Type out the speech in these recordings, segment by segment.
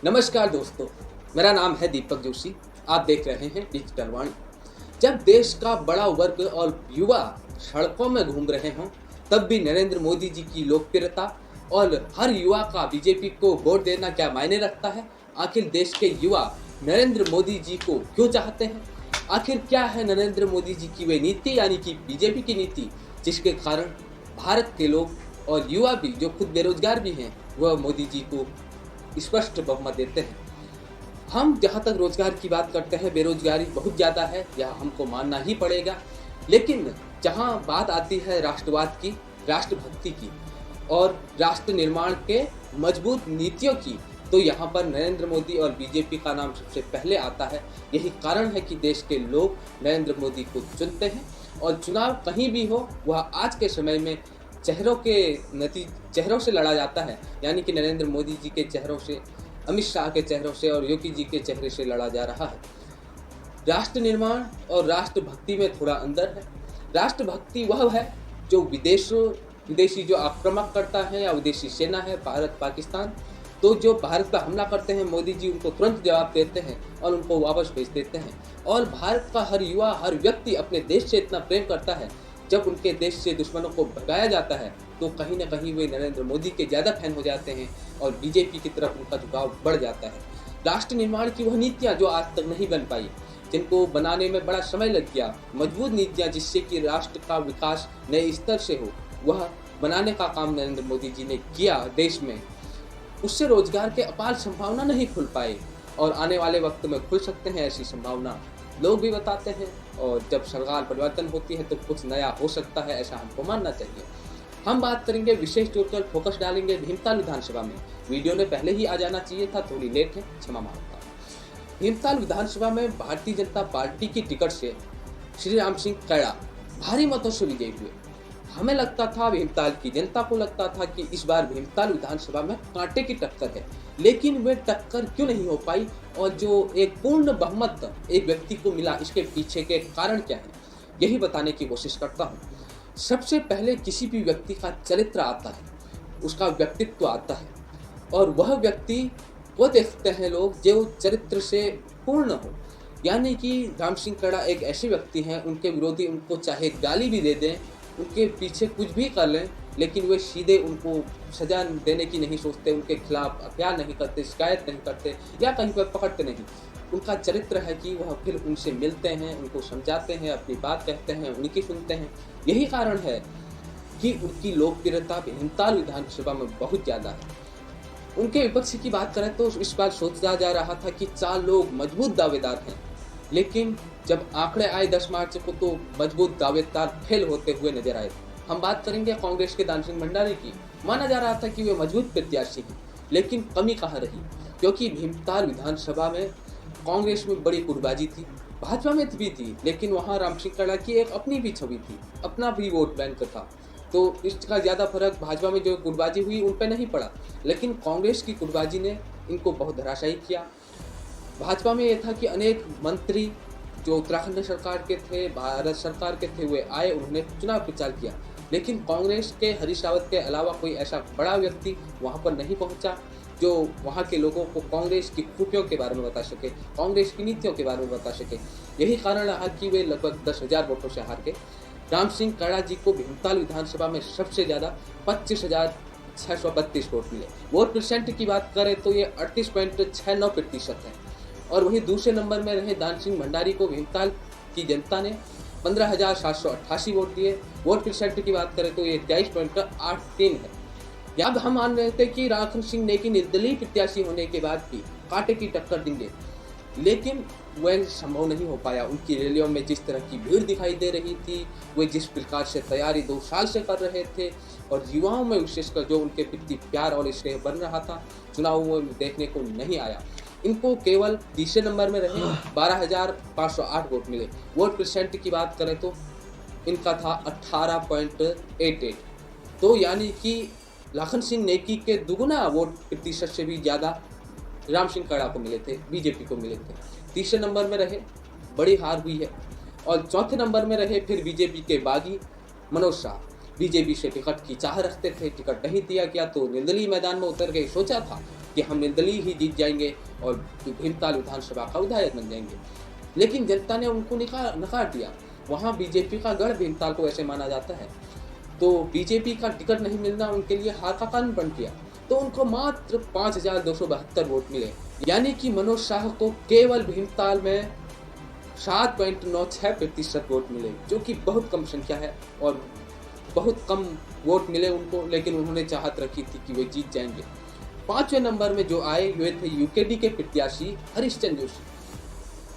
नमस्कार दोस्तों, मेरा नाम है दीपक जोशी। आप देख रहे हैं डिजिटल वाणी। जब देश का बड़ा वर्ग और युवा सड़कों में घूम रहे हों, तब भी नरेंद्र मोदी जी की लोकप्रियता और हर युवा का बीजेपी को वोट देना क्या मायने रखता है। आखिर देश के युवा नरेंद्र मोदी जी को क्यों चाहते हैं? आखिर क्या है नरेंद्र मोदी जी की वे नीति, यानी कि बीजेपी की नीति, जिसके कारण भारत के लोग और युवा भी जो खुद बेरोजगार भी हैं, वह मोदी जी को स्पष्ट बहुमत देते हैं। हम जहाँ तक रोजगार की बात करते हैं, बेरोजगारी बहुत ज़्यादा है, यह हमको मानना ही पड़ेगा। लेकिन जहाँ बात आती है राष्ट्रवाद की, राष्ट्रभक्ति की और राष्ट्र निर्माण के मजबूत नीतियों की, तो यहाँ पर नरेंद्र मोदी और बीजेपी का नाम सबसे पहले आता है। यही कारण है कि देश के लोग नरेंद्र मोदी को चुनते हैं और चुनाव कहीं भी हो, वह आज के समय में चेहरों से लड़ा जाता है, यानी कि नरेंद्र मोदी जी के चेहरों से, अमित शाह के चेहरों से और योगी जी के चेहरे से लड़ा जा रहा है। राष्ट्र निर्माण और राष्ट्रभक्ति में थोड़ा अंतर है। राष्ट्रभक्ति वह है जो विदेशी जो आक्रमण करता है या विदेशी सेना है, भारत पाकिस्तान, तो जो भारत पर हमला करते हैं, मोदी जी उनको तुरंत जवाब देते हैं और उनको वापस भेज देते हैं। और भारत का हर युवा, हर व्यक्ति अपने देश से इतना प्रेम करता है, जब उनके देश से दुश्मनों को भगाया जाता है तो कहीं ना कहीं वे नरेंद्र मोदी के ज़्यादा फैन हो जाते हैं और बीजेपी की तरफ उनका झुकाव बढ़ जाता है। राष्ट्र निर्माण की वह नीतियाँ जो आज तक नहीं बन पाई, जिनको बनाने में बड़ा समय लग गया, मजबूत नीतियाँ जिससे कि राष्ट्र का विकास नए स्तर से हो, वह बनाने का काम नरेंद्र मोदी जी ने किया देश में। उससे रोजगार के अपार संभावना नहीं खुल पाए और आने वाले वक्त में खुल सकते हैं, ऐसी संभावना लोग भी बताते हैं। और जब सरकार परिवर्तन होती है तो कुछ नया हो सकता है, ऐसा हमको मानना चाहिए। हम बात करेंगे, विशेष तौर पर फोकस डालेंगे भीमताल विधानसभा में। वीडियो ने पहले ही आ जाना चाहिए था, थोड़ी लेट है, क्षमा मांगता हूं। भीमताल विधानसभा में भारतीय जनता पार्टी की टिकट से श्री राम सिंह कैड़ा भारी मतों से विजयी हुए। हमें लगता था, भीमताल की जनता को लगता था कि इस बार भीमताल विधानसभा में कांटे की टक्कर है, लेकिन वे टक्कर क्यों नहीं हो पाई और जो एक पूर्ण बहुमत एक व्यक्ति को मिला, इसके पीछे के कारण क्या है, यही बताने की कोशिश करता हूँ। सबसे पहले किसी भी व्यक्ति का चरित्र आता है, उसका व्यक्तित्व आता है, और वह व्यक्ति वो देखते हैं लोग जो चरित्र से पूर्ण हो। यानी कि राम सिंह कैड़ा एक ऐसे व्यक्ति हैं, उनके विरोधी उनको चाहे गाली भी दे दें, उनके पीछे कुछ भी कर लें, लेकिन वे सीधे उनको सजा देने की नहीं सोचते, उनके खिलाफ अख्यार नहीं करते, शिकायत नहीं करते या कहीं पर पकड़ते नहीं। उनका चरित्र है कि वह फिर उनसे मिलते हैं, उनको समझाते हैं, अपनी बात कहते हैं, उनकी सुनते हैं। यही कारण है कि उनकी लोकप्रियता भीमताल विधानसभा में बहुत ज़्यादा है। उनके विपक्ष की बात करें तो इस बार सोचा जा रहा था कि 4 लोग मजबूत दावेदार हैं, लेकिन जब आंकड़े आए 10 मार्च को तो मजबूत दावेदार फेल होते हुए नजर आए। हम बात करेंगे कांग्रेस के दान सिंह भंडारी की। माना जा रहा था कि वे मजबूत प्रत्याशी हैं, लेकिन कमी कहाँ रही, क्योंकि भीमताल विधानसभा में कांग्रेस में बड़ी गुटबाजी थी, भाजपा में भी थी, लेकिन वहाँ राम सिंह कैड़ा की एक अपनी भी छवि थी, अपना भी वोट बैंक था। तो इसका ज़्यादा फर्क भाजपा में जो गुटबाजी हुई उन पर नहीं पड़ा, लेकिन कांग्रेस की गुटबाजी ने इनको बहुत धराशायी किया। भाजपा में यह था कि अनेक मंत्री जो उत्तराखंड सरकार के थे, भारत सरकार के थे, वे आए, उन्होंने चुनाव प्रचार किया, लेकिन कांग्रेस के हरीश रावत के अलावा कोई ऐसा बड़ा व्यक्ति वहां पर नहीं पहुंचा जो वहां के लोगों को कांग्रेस की खूबियों के बारे में बता सके, कांग्रेस की नीतियों के बारे में बता सके। यही कारण रहा कि वे लगभग 10,000 वोटों से हार गए। राम सिंह कैड़ा जी को भीमताल विधानसभा में सबसे ज़्यादा 25,632 वोट मिले। वोट परसेंट की बात करें तो ये 38.69% है। और वहीं दूसरे नंबर में रहे दान सिंह भंडारी को भीमताल की जनता ने 15,788 वोट दिए। वोट परसेंट की बात करें तो ये 23.83 है। अब हम मान रहे थे कि राखन सिंह नेगी निर्दलीय प्रत्याशी होने के बाद भी कांटे की टक्कर देंगे, लेकिन वह संभव नहीं हो पाया। उनकी रैलियों में जिस तरह की भीड़ दिखाई दे रही थी, वे जिस प्रकार से तैयारी 2 साल से कर रहे थे, और युवाओं में विशेषकर जो उनके प्रति प्यार और स्नेह बन रहा था, चुनावों में देखने को नहीं आया। इनको केवल तीसरे नंबर में रहे 12,508 वोट मिले। वोट परसेंट की बात करें तो इनका था 18.88। तो यानी कि लाखन सिंह नेगी के दुगुना वोट प्रतिशत से भी ज़्यादा राम सिंह कैड़ा को मिले थे, बीजेपी को मिले थे। तीसरे नंबर में रहे, बड़ी हार हुई है। और चौथे नंबर में रहे फिर बीजेपी के बागी मनोज शाह। बीजेपी से टिकट की चाह रखते थे, टिकट नहीं दिया गया तो निर्दलीय मैदान में उतर गए। सोचा था कि हम निर्दलीय ही जीत जाएंगे और भीमताल विधानसभा का विधायक बन जाएंगे, लेकिन जनता ने उनको नकार दिया। वहाँ बीजेपी का गढ़ भीमताल को ऐसे माना जाता है, तो बीजेपी का टिकट नहीं मिलना उनके लिए हार का कारण बन गया। तो उनको मात्र 5,272 वोट मिले, यानी कि मनोज शाह को केवल भीमताल में 7.96% वोट मिले, जो कि बहुत कम संख्या है और बहुत कम वोट मिले उनको, लेकिन उन्होंने चाहत रखी थी कि वे जीत जाएंगे। 5वें नंबर में जो आए वे थे यूकेडी के प्रत्याशी हरिश्चंद्र जोशी।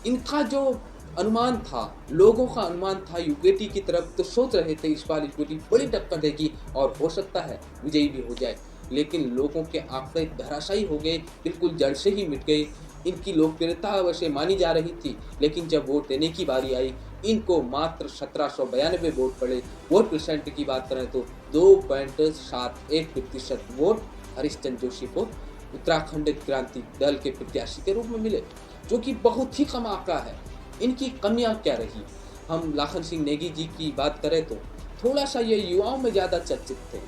इनका जो अनुमान था, लोगों का अनुमान था यूकेडी की तरफ, तो सोच रहे थे इस बार यूकेडी बड़ी टक्कर देगी और हो सकता है विजयी भी हो जाए, लेकिन लोगों के आंकड़े धराशायी हो गए, बिल्कुल जड़ से ही मिट गए। इनकी लोकप्रियता वैसे मानी जा रही थी, लेकिन जब वोट देने की बारी आई इनको मात्र 1792 वोट पड़े। वोट परसेंट की बात करें तो 2.71% वोट हरिश्चंद्र जोशी को उत्तराखंड क्रांति दल के प्रत्याशी के रूप में मिले, जो कि बहुत ही कम आंकड़ा है। इनकी कमियां क्या रही? हम लाखन सिंह नेगी जी की बात करें तो थोड़ा सा ये युवाओं में ज़्यादा चर्चित थे,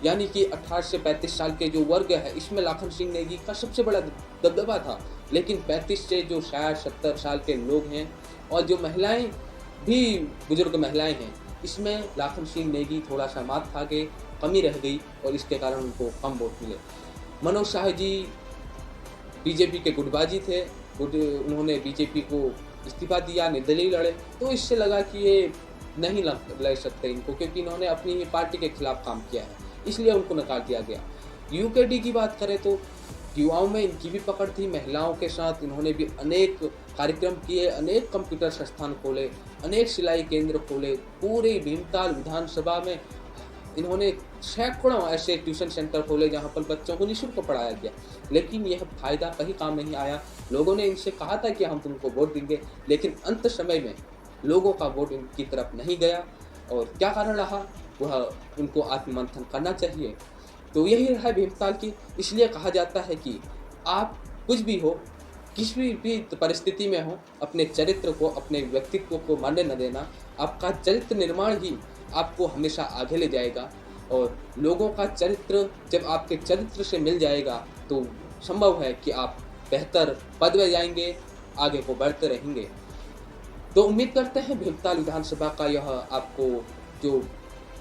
यानी कि 18 से 35 साल के जो वर्ग है इसमें लाखन सिंह नेगी का सबसे बड़ा दबदबा था, लेकिन 35 से जो 60-70 साल के लोग हैं और जो महिलाएं भी बुजुर्ग महिलाएं हैं, इसमें लाखन सिंह नेगी थोड़ा सा मात खा गए, कमी रह गई और इसके कारण उनको कम वोट मिले। मनोज शाह जी बीजेपी के गुटबाजी थे, उन्होंने बीजेपी को इस्तीफा दिया, निर्दलीय लड़े, तो इससे लगा कि ये नहीं लड़ सकते इनको, क्योंकि इन्होंने अपनी पार्टी के खिलाफ काम किया है, इसलिए उनको नकार दिया गया। यूकेडी की बात करें तो युवाओं में इनकी भी पकड़ थी, महिलाओं के साथ इन्होंने भी अनेक कार्यक्रम किए, अनेक कंप्यूटर संस्थान खोले, अनेक सिलाई केंद्र खोले। पूरे भीमताल विधानसभा में इन्होंने सैकड़ों ऐसे ट्यूशन सेंटर खोले जहां पर बच्चों को निःशुल्क पढ़ाया गया, लेकिन यह फायदा कहीं काम नहीं आया। लोगों ने इनसे कहा था कि हम तुमको वोट देंगे, लेकिन अंत समय में लोगों का वोट इनकी तरफ नहीं गया, और क्या कारण रहा वह उनको आत्ममंथन करना चाहिए। तो यही है भीमताल की। इसलिए कहा जाता है कि आप कुछ भी हो, किसी भी परिस्थिति में हो, अपने चरित्र को, अपने व्यक्तित्व को मरने न देना। आपका चरित्र निर्माण ही आपको हमेशा आगे ले जाएगा, और लोगों का चरित्र जब आपके चरित्र से मिल जाएगा तो संभव है कि आप बेहतर पद में जाएंगे, आगे को बढ़ते रहेंगे। तो उम्मीद करते हैं भीमताल विधानसभा का यह आपको जो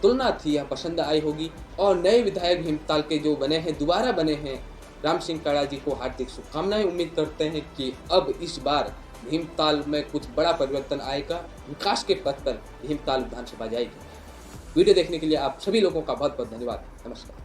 तुलना थी यह पसंद आई होगी, और नए विधायक भीमताल के जो बने हैं, दोबारा बने हैं, राम सिंह कड़ा जी को हार्दिक शुभकामनाएं। उम्मीद करते हैं कि अब इस बार भीमताल में कुछ बड़ा परिवर्तन आएगा, विकास के पथ पर भीमताल विधानसभा जाएगी। वीडियो देखने के लिए आप सभी लोगों का बहुत बहुत धन्यवाद। नमस्कार।